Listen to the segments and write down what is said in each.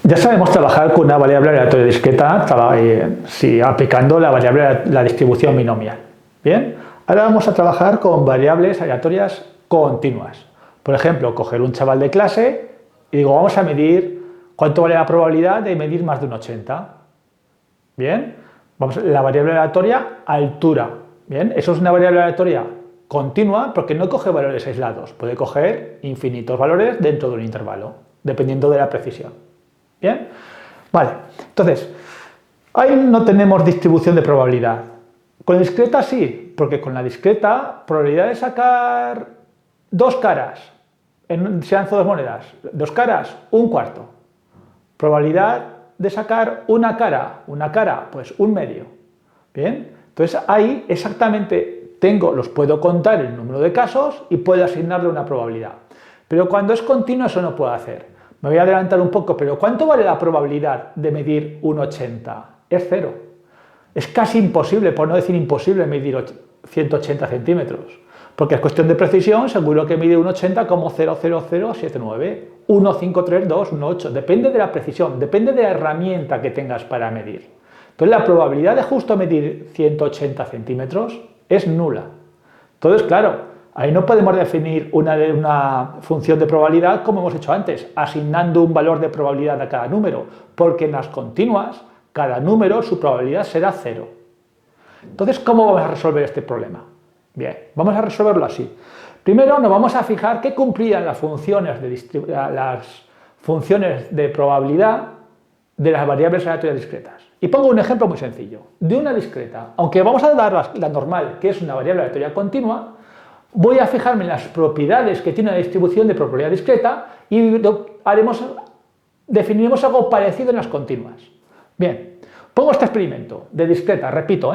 Ya sabemos trabajar con una variable aleatoria discreta, aplicando la variable la distribución binomial. Bien, ahora vamos a trabajar con variables aleatorias continuas. Por ejemplo, coger un chaval de clase y digo, vamos a medir cuánto vale la probabilidad de medir más de un 80. Bien, la variable aleatoria altura. Bien, eso es una variable aleatoria continua porque no coge valores aislados, puede coger infinitos valores dentro de un intervalo, dependiendo de la precisión. Bien, vale, entonces, ahí no tenemos distribución de probabilidad. Con la discreta sí, porque con la discreta, probabilidad de sacar dos caras, si lanzo dos monedas, dos caras, un cuarto. Probabilidad de sacar una cara, pues un medio. Bien, entonces ahí exactamente los puedo contar el número de casos y puedo asignarle una probabilidad. Pero cuando es continuo eso no puedo hacer. Me voy a adelantar un poco, pero ¿cuánto vale la probabilidad de medir un 80? Es 0. Es casi imposible, por no decir imposible, medir 180 centímetros. Porque es cuestión de precisión, seguro que mide un 80 como 00079, 1532, 18. Depende de la precisión, depende de la herramienta que tengas para medir. Entonces la probabilidad de justo medir 180 centímetros es nula. Entonces, claro, ahí no podemos definir una función de probabilidad como hemos hecho antes, asignando un valor de probabilidad a cada número, porque en las continuas, cada número, su probabilidad será 0. Entonces, ¿cómo vamos a resolver este problema? Bien, vamos a resolverlo así. Primero nos vamos a fijar qué cumplían las funciones de probabilidad de las variables aleatorias discretas. Y pongo un ejemplo muy sencillo. De una discreta, aunque vamos a dar la normal, que es una variable aleatoria continua, voy a fijarme en las propiedades que tiene la distribución de probabilidad discreta y definiremos algo parecido en las continuas. Bien, pongo este experimento de discreta, repito,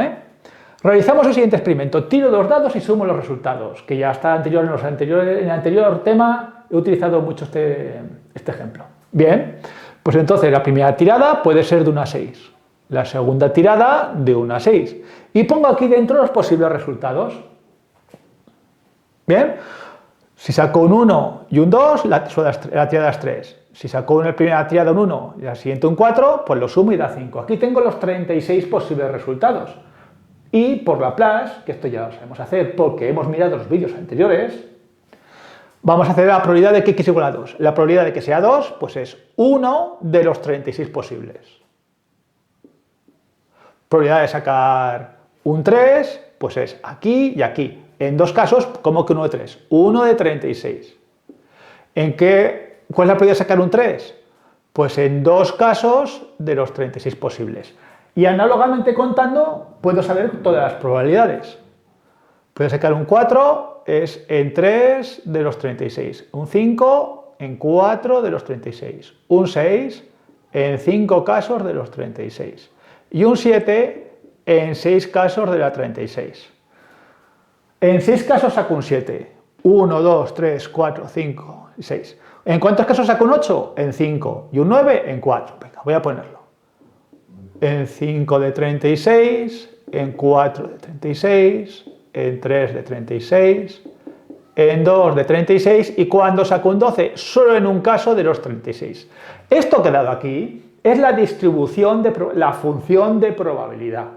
realizamos el siguiente experimento, tiro dos dados y sumo los resultados, que ya está en el anterior tema he utilizado mucho este ejemplo. Bien, pues entonces la primera tirada puede ser de 1 a 6, la segunda tirada de 1 a 6 y pongo aquí dentro los posibles resultados. Bien, si saco un 1 y un 2, la tirada es 3. Si saco en la primera tirada un 1 y la siguiente un 4, pues lo sumo y da 5. Aquí tengo los 36 posibles resultados. Y por Laplace, que esto ya lo sabemos hacer porque hemos mirado los vídeos anteriores, vamos a hacer la probabilidad de que x igual a 2. La probabilidad de que sea 2, pues es 1 de los 36 posibles. Probabilidad de sacar un 3, pues es aquí y aquí. En dos casos, ¿cómo que 1 de 3? 1 de 36. ¿Cuál es la probabilidad de sacar un 3? Pues en dos casos de los 36 posibles. Y análogamente contando, puedo saber todas las probabilidades. Puedo sacar un 4, es en 3 de los 36. Un 5 en 4 de los 36. Un 6 en 5 casos de los 36. Y un 7 en 6 casos de la 36. En 6 casos saco un 7. 1, 2, 3, 4, 5, 6. ¿En cuántos casos saco un 8? En 5. Y un 9 en 4. Venga, voy a ponerlo. En 5 de 36, en 4 de 36, en 3 de 36, en 2 de 36 y cuando saco un 12, solo en un caso de los 36. Esto que he dado aquí es la distribución la función de probabilidad.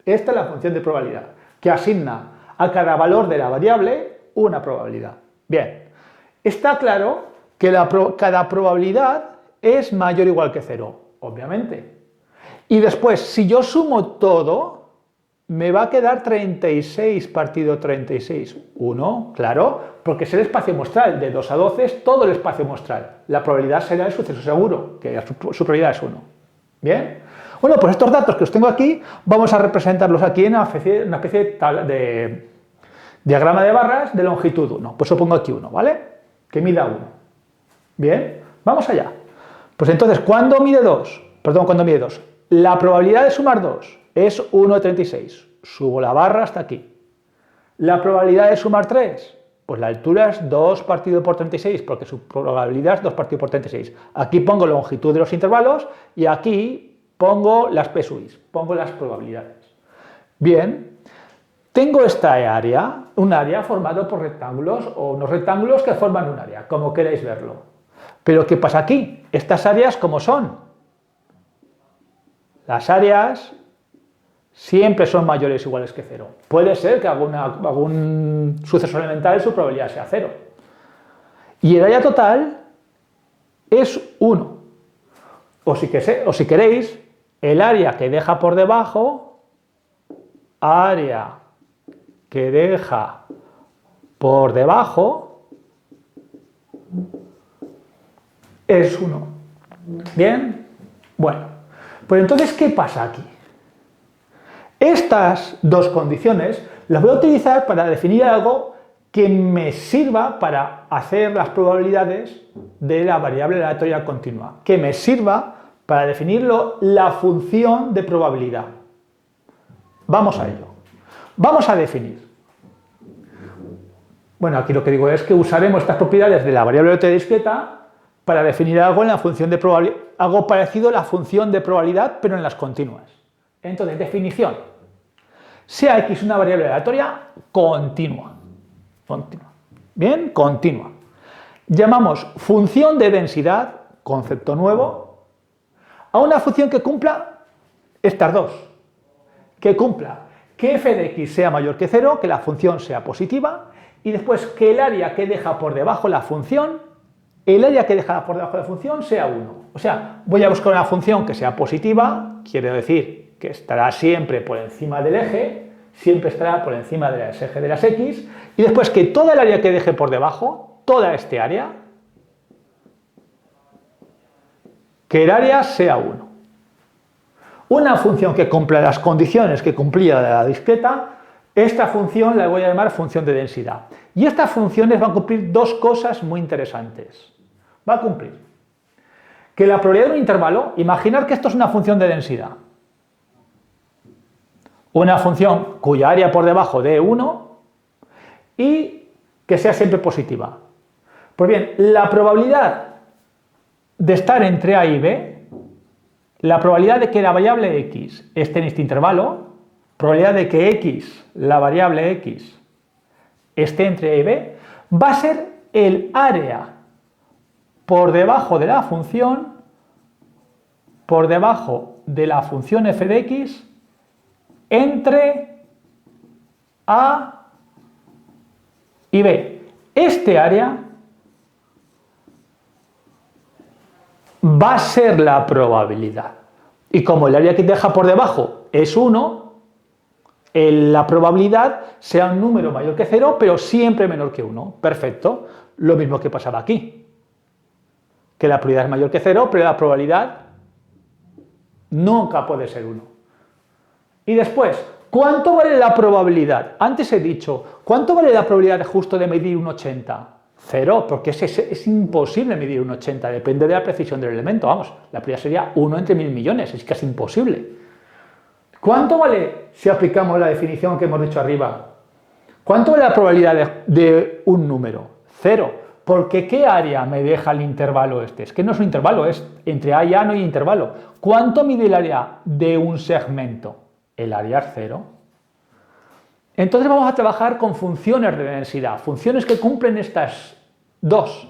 Esta es la función de probabilidad, que asigna a cada valor de la variable una probabilidad. Bien, está claro que cada probabilidad es mayor o igual que 0, obviamente. Y después, si yo sumo todo, me va a quedar 36 partido 36. 1, claro, porque es el espacio muestral. De 2 a 12 es todo el espacio muestral. La probabilidad será el suceso seguro, que su probabilidad es 1. ¿Bien? Bueno, pues estos datos que os tengo aquí, vamos a representarlos aquí en una especie de diagrama de barras de longitud 1. Pues os pongo aquí 1, ¿vale? Que mida 1. Bien, vamos allá. Pues entonces, ¿cuándo mide 2? La probabilidad de sumar 2 es 1 de 36. Subo la barra hasta aquí. La probabilidad de sumar 3, pues la altura es 2 partido por 36, porque su probabilidad es 2 partido por 36. Aquí pongo longitud de los intervalos y aquí pongo las PSUIs, pongo las probabilidades. Bien, tengo esta área, un área formado por rectángulos o unos rectángulos que forman un área, como queráis verlo. Pero ¿qué pasa aquí? Estas áreas, ¿cómo son? Las áreas siempre son mayores o iguales que 0. Puede ser que algún suceso elemental su probabilidad sea 0. Y el área total es 1. O si queréis, el área que deja por debajo, área que deja por debajo, es 1. ¿Bien? Bueno, pues entonces, ¿qué pasa aquí? Estas dos condiciones las voy a utilizar para definir algo que me sirva para hacer las probabilidades de la variable aleatoria continua, que me sirva para definirlo la función de probabilidad. Vamos a ello. Vamos a definir. Bueno, aquí lo que digo es que usaremos estas propiedades de la variable aleatoria discreta para definir algo en la función de probabilidad, algo parecido a la función de probabilidad, pero en las continuas. Entonces, definición. Sea x una variable aleatoria continua. Continua. ¿Bien? Continua. Llamamos función de densidad, concepto nuevo, a una función que cumpla estas dos. Que cumpla que f de x sea mayor que 0, que la función sea positiva, y después que el área que deja por debajo la función, sea 1. O sea, voy a buscar una función que sea positiva, quiere decir que estará siempre por encima del eje, siempre estará por encima del eje de las x, y después que toda el área que deje por debajo, toda este área, que el área sea 1. Una función que cumpla las condiciones que cumplía la discreta, esta función la voy a llamar función de densidad. Y estas funciones van a cumplir dos cosas muy interesantes. Va a cumplir que la probabilidad de un intervalo, imaginar que esto es una función de densidad. Una función cuya área por debajo dé 1 y que sea siempre positiva. Pues bien, la probabilidad de estar entre A y B, la probabilidad de que la variable x esté en este intervalo, probabilidad de que x, la variable x, esté entre A y B, va a ser el área por debajo de la función, f de x, entre A y B. Este área va a ser la probabilidad. Y como el área que deja por debajo es 1, la probabilidad sea un número mayor que 0, pero siempre menor que 1. Perfecto. Lo mismo que pasaba aquí. Que la probabilidad es mayor que 0, pero la probabilidad nunca puede ser 1. Y después, ¿cuánto vale la probabilidad? Antes he dicho, ¿cuánto vale la probabilidad justo de medir un 80? 0, porque es imposible medir un 80, depende de la precisión del elemento. Vamos, la probabilidad sería 1 entre 1000 millones, es casi imposible. ¿Cuánto vale si aplicamos la definición que hemos dicho arriba? ¿Cuánto vale la probabilidad de un número? 0. Porque ¿qué área me deja el intervalo este? Es que no es un intervalo, es entre A y A no hay intervalo. ¿Cuánto mide el área de un segmento? El área es 0. Entonces vamos a trabajar con funciones de densidad, funciones que cumplen estas dos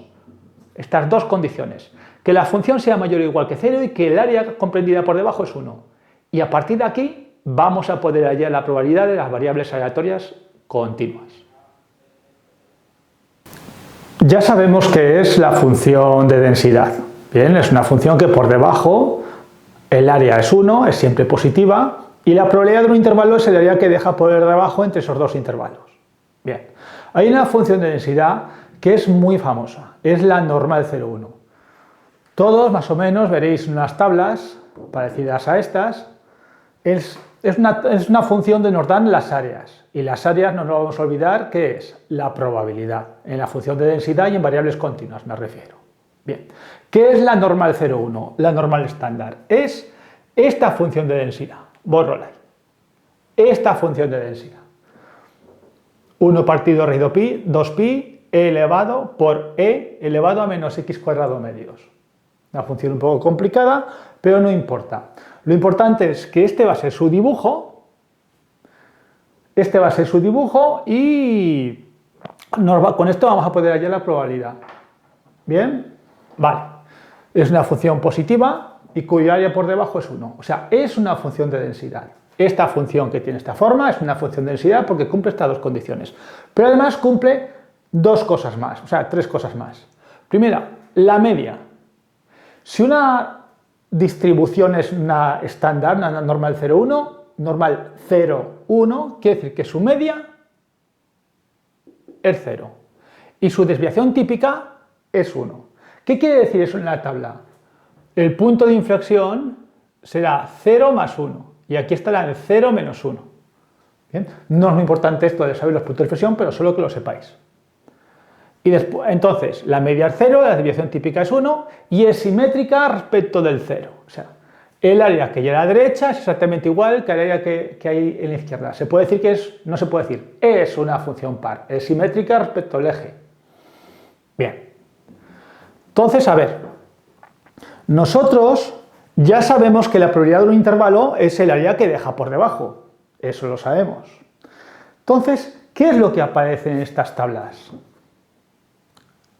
condiciones. Que la función sea mayor o igual que 0 y que el área comprendida por debajo es 1. Y a partir de aquí vamos a poder hallar la probabilidad de las variables aleatorias continuas. Ya sabemos que es la función de densidad. Bien, es una función que por debajo el área es 1, es siempre positiva, y la probabilidad de un intervalo es el área que deja por debajo entre esos dos intervalos. Bien, hay una función de densidad que es muy famosa, es la normal 0,1. Todos más o menos veréis unas tablas parecidas a estas. Es una función de nos dan las áreas, y las áreas no nos vamos a olvidar que es la probabilidad, en la función de densidad y en variables continuas me refiero. Bien, ¿qué es la normal 0,1? La normal estándar es esta función de densidad, bórrala ahí, esta función de densidad. 1 partido raíz pi, 2pi, e elevado por e elevado a menos x cuadrado medios. Una función un poco complicada, pero no importa. Lo importante es que este va a ser su dibujo, y con esto vamos a poder hallar la probabilidad. ¿Bien? Vale. Es una función positiva, y cuyo área por debajo es 1. O sea, es una función de densidad. Esta función que tiene esta forma es una función de densidad porque cumple estas dos condiciones. Pero además cumple dos cosas más, o sea, tres cosas más. Primera, la media. Si una distribución es una estándar, una normal 0,1, normal 0,1, quiere decir que su media es 0 y su desviación típica es 1. ¿Qué quiere decir eso en la tabla? El punto de inflexión será 0 más 1 y aquí estará el 0 menos 1. ¿Bien? No es muy importante esto de saber los puntos de inflexión, pero solo que lo sepáis. Y después, entonces, la media es 0, la desviación típica es 1 y es simétrica respecto del 0. O sea, el área que hay a la derecha es exactamente igual que el área que hay en la izquierda. Se puede decir que es, no se puede decir, es una función par, es simétrica respecto al eje. Bien. Entonces, a ver, nosotros ya sabemos que la probabilidad de un intervalo es el área que deja por debajo. Eso lo sabemos. Entonces, ¿qué es lo que aparece en estas tablas?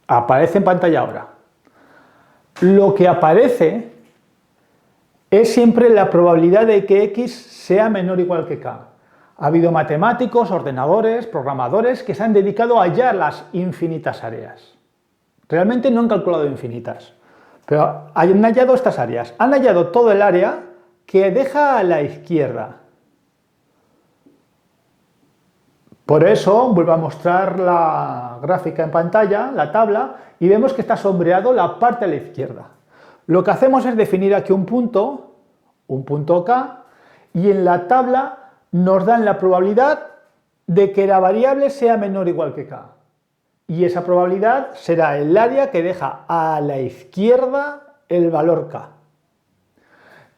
Aparece en pantalla ahora. Lo que aparece es siempre la probabilidad de que x sea menor o igual que k. Ha habido matemáticos, ordenadores, programadores que se han dedicado a hallar las infinitas áreas. Realmente no han calculado infinitas, pero han hallado estas áreas. Han hallado todo el área que deja a la izquierda. Por eso vuelvo a mostrar la gráfica en pantalla, la tabla, y vemos que está sombreado la parte a la izquierda. Lo que hacemos es definir aquí un punto K, y en la tabla nos dan la probabilidad de que la variable sea menor o igual que K. Y esa probabilidad será el área que deja a la izquierda el valor K.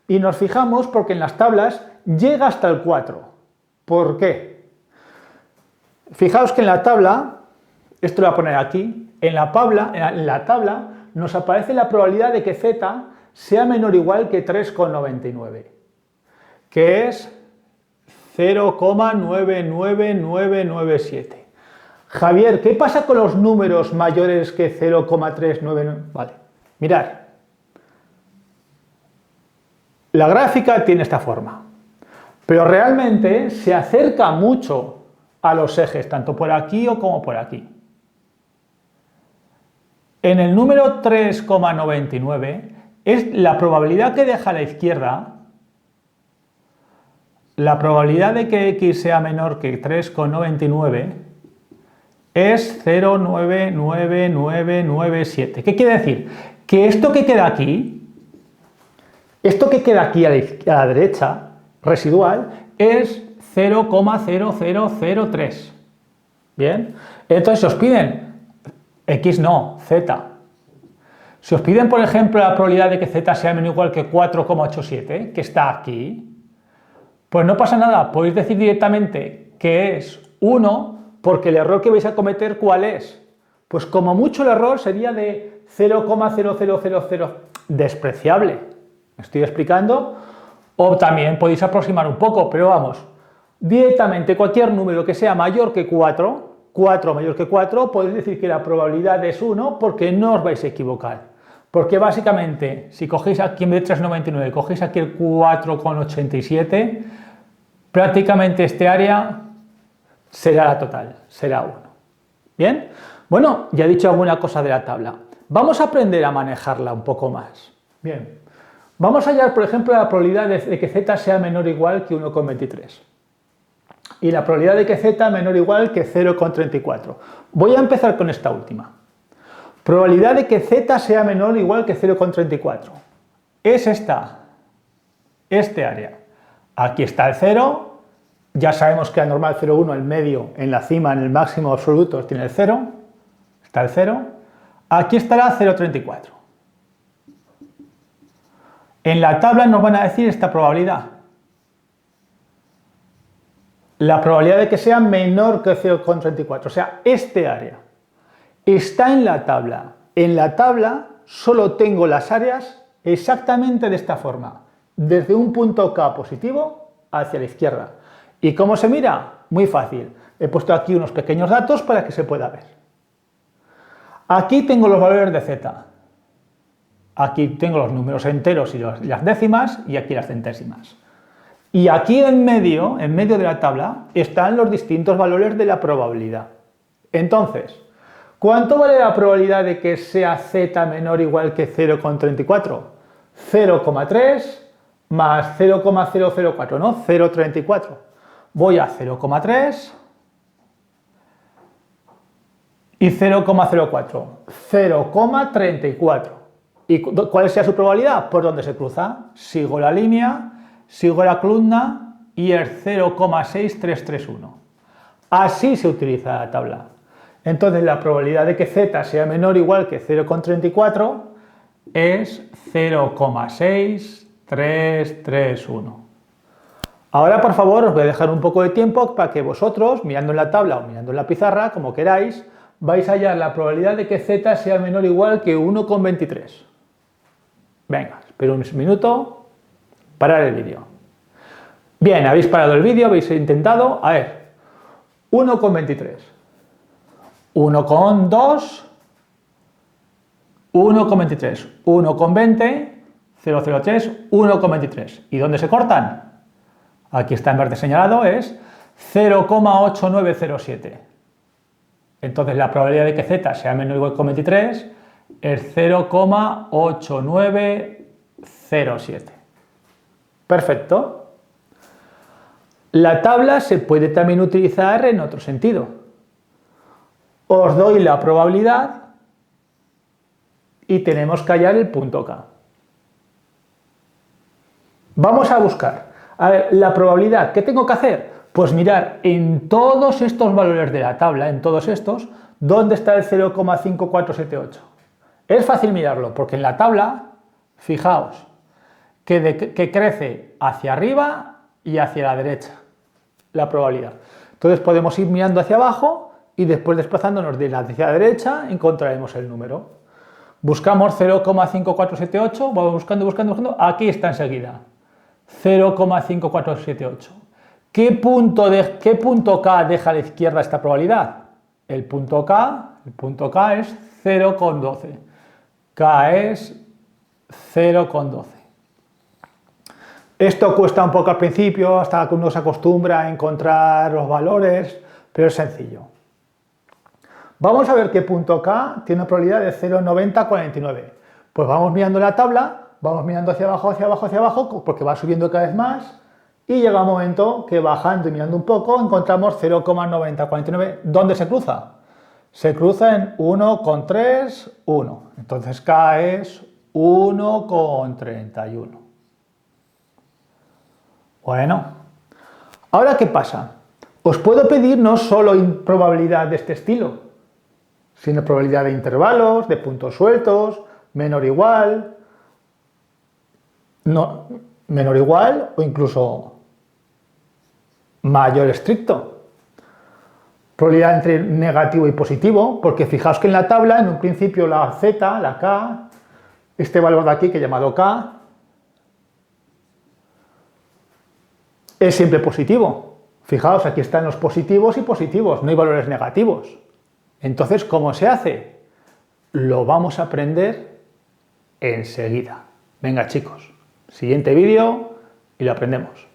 Y nos fijamos porque en las tablas llega hasta el 4. ¿Por qué? Fijaos que en la tabla, esto lo voy a poner aquí, en la tabla nos aparece la probabilidad de que z sea menor o igual que 3,99, que es 0,99997. Javier, ¿qué pasa con los números mayores que 0,399? Vale, mirad. La gráfica tiene esta forma, pero realmente se acerca mucho a los ejes, tanto por aquí o como por aquí. En el número 3,99 es la probabilidad que deja a la izquierda, la probabilidad de que x sea menor que 3,99 es 0,99997. ¿Qué quiere decir? Que esto que queda aquí a la derecha, residual, es 0,0003. Bien, entonces si os piden x no, z. Si os piden, por ejemplo, la probabilidad de que z sea menor o igual que 4,87, que está aquí, pues no pasa nada, podéis decir directamente que es 1, porque el error que vais a cometer, ¿cuál es? Pues como mucho el error sería de 0,0000, despreciable. ¿Me estoy explicando? O también podéis aproximar un poco, pero vamos, directamente cualquier número que sea mayor que 4 mayor que 4, podéis decir que la probabilidad es 1 porque no os vais a equivocar. Porque básicamente, si cogéis aquí en vez de 3,99, cogéis aquí el 4,87, prácticamente este área será la total, será 1. ¿Bien? Bueno, ya he dicho alguna cosa de la tabla. Vamos a aprender a manejarla un poco más. Bien. Vamos a hallar, por ejemplo, la probabilidad de que z sea menor o igual que 1,23. Y la probabilidad de que z menor o igual que 0,34. Voy a empezar con esta última. Probabilidad de que z sea menor o igual que 0,34. Es este área. Aquí está el 0. Ya sabemos que la normal 0,1, el medio, en la cima, en el máximo absoluto, tiene el 0. Está el 0. Aquí estará 0,34. En la tabla nos van a decir esta probabilidad. La probabilidad de que sea menor que 0,34, o sea, este área, está en la tabla. En la tabla solo tengo las áreas exactamente de esta forma, desde un punto K positivo hacia la izquierda. ¿Y cómo se mira? Muy fácil. He puesto aquí unos pequeños datos para que se pueda ver. Aquí tengo los valores de z. Aquí tengo los números enteros y las décimas y aquí las centésimas. Y aquí en medio de la tabla, están los distintos valores de la probabilidad. Entonces, ¿cuánto vale la probabilidad de que sea z menor o igual que 0,34? 0,3 más 0,004, ¿no? 0,34. Voy a 0,3 y 0,04. 0,34. ¿Y cuál sea su probabilidad? Por donde se cruza. Sigo la línea, sigo la columna y el 0,6331. Así se utiliza la tabla. Entonces la probabilidad de que z sea menor o igual que 0,34 es 0,6331. Ahora, por favor, os voy a dejar un poco de tiempo para que vosotros, mirando en la tabla o mirando en la pizarra, como queráis, vais a hallar la probabilidad de que z sea menor o igual que 1,23. Venga, espero un minuto, parar el vídeo. Bien, habéis parado el vídeo, habéis intentado, a ver, 1,23, 1,2, 1,23, 1,20, 0,03, 1,23. ¿Y dónde se cortan? Aquí está en verde señalado, es 0,8907. Entonces la probabilidad de que z sea menor o igual que 23 es 0,8907. Perfecto. La tabla se puede también utilizar en otro sentido. Os doy la probabilidad y tenemos que hallar el punto K. Vamos a buscar. A ver, la probabilidad, ¿qué tengo que hacer? Pues mirar en todos estos valores de la tabla, en todos estos, ¿dónde está el 0,5478? Es fácil mirarlo, porque en la tabla, fijaos, que crece hacia arriba y hacia la derecha, la probabilidad. Entonces podemos ir mirando hacia abajo y después desplazándonos de la hacia la derecha encontraremos el número. Buscamos 0,5478, vamos buscando, aquí está enseguida. 0,5478. ¿Qué punto K deja a la izquierda esta probabilidad? El punto K es 0,12. K es 0,12. Esto cuesta un poco al principio, hasta que uno se acostumbra a encontrar los valores, pero es sencillo. Vamos a ver qué punto K tiene una probabilidad de 0,9049. Pues vamos mirando la tabla, vamos mirando hacia abajo, porque va subiendo cada vez más, y llega un momento que bajando y mirando un poco encontramos 0,9049. ¿Dónde se cruza? Se cruza en 1,3, 1. Entonces K es 1,31. Bueno, ahora ¿qué pasa? Os puedo pedir no solo probabilidad de este estilo, sino probabilidad de intervalos, de puntos sueltos, menor o igual, no, menor o igual o incluso mayor estricto. Probabilidad entre negativo y positivo, porque fijaos que en la tabla, en un principio la z, la k, este valor de aquí que he llamado k, es siempre positivo. Fijaos, aquí están los positivos y positivos, no hay valores negativos. Entonces, ¿cómo se hace? Lo vamos a aprender enseguida. Venga, chicos, siguiente vídeo y lo aprendemos.